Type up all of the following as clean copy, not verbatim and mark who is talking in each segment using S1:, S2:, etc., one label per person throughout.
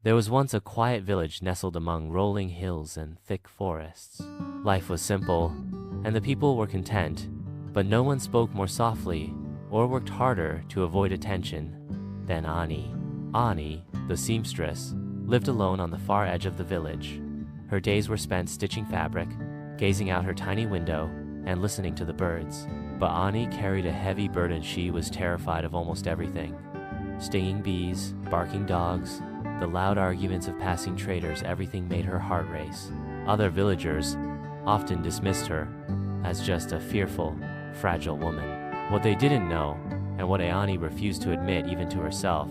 S1: There was once a quiet village nestled among rolling hills and thick forests. Life was simple, and the people were content, but no one spoke more softly or worked harder to avoid attention than Aani. Aani, the seamstress, lived alone on the far edge of the village. Her days were spent stitching fabric, gazing out her tiny window, and listening to the birds. But Aani carried a heavy burden. She was terrified of almost everything. Stinging bees, barking dogs, the loud arguments of passing traders, everything made her heart race. Other villagers often dismissed her as just a fearful, fragile woman. What they didn't know, and what Aani refused to admit even to herself,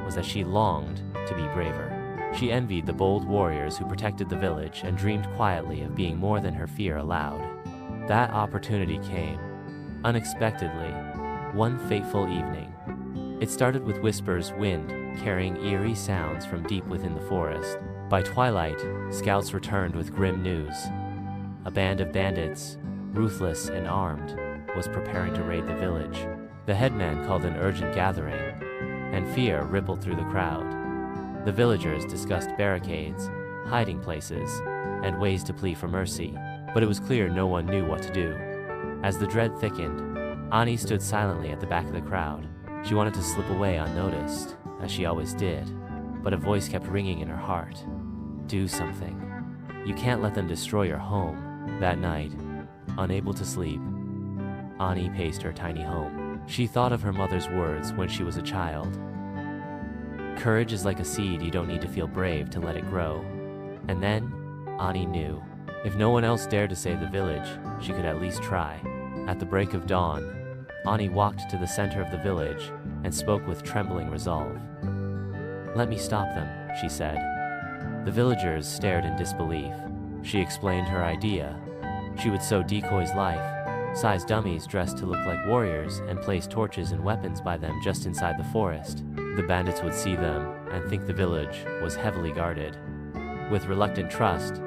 S1: was that she longed to be braver. She envied the bold warriors who protected the village and dreamed quietly of being more than her fear allowed. That opportunity came, unexpectedly, one fateful evening. It started with whispers, wind carrying eerie sounds from deep within the forest. By twilight, scouts returned with grim news. A band of bandits, ruthless and armed, was preparing to raid the village. The headman called an urgent gathering, and fear rippled through the crowd. The villagers discussed barricades, hiding places, and ways to plead for mercy, but it was clear no one knew what to do. As the dread thickened, Aani stood silently at the back of the crowd. She wanted to slip away unnoticed, as she always did, but a voice kept ringing in her heart. Do something. You can't let them destroy your home. That night, unable to sleep, Aani paced her tiny home. She thought of her mother's words when she was a child. Courage is like a seed, you don't need to feel brave to let it grow. And then, Aani knew. If no one else dared to save the village, she could at least try. At the break of dawn, Aani walked to the center of the village and spoke with trembling resolve. Let me stop them, she said. The villagers stared in disbelief. She explained her idea. She would sow decoys life-size dummies dressed to look like warriors and place torches and weapons by them just inside the forest. The bandits would see them and think the village was heavily guarded. With reluctant trust,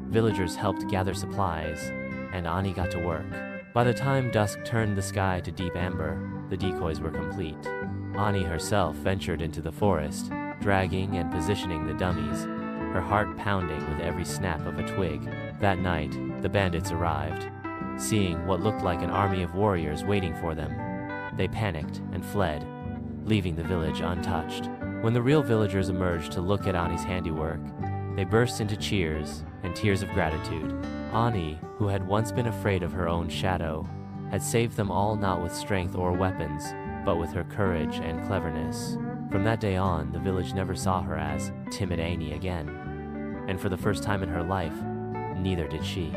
S1: villagers helped gather supplies, and Aani got to work. By the time dusk turned the sky to deep amber, the decoys were complete. Aani herself ventured into the forest, dragging and positioning the dummies, her heart pounding with every snap of a twig. That night, the bandits arrived. Seeing what looked like an army of warriors waiting for them, they panicked and fled, leaving the village untouched. When the real villagers emerged to look at Aani's handiwork, they burst into cheers and tears of gratitude. Aani, who had once been afraid of her own shadow, had saved them all not with strength or weapons, but with her courage and cleverness. From that day on, the village never saw her as timid Aani again. And for the first time in her life, neither did she.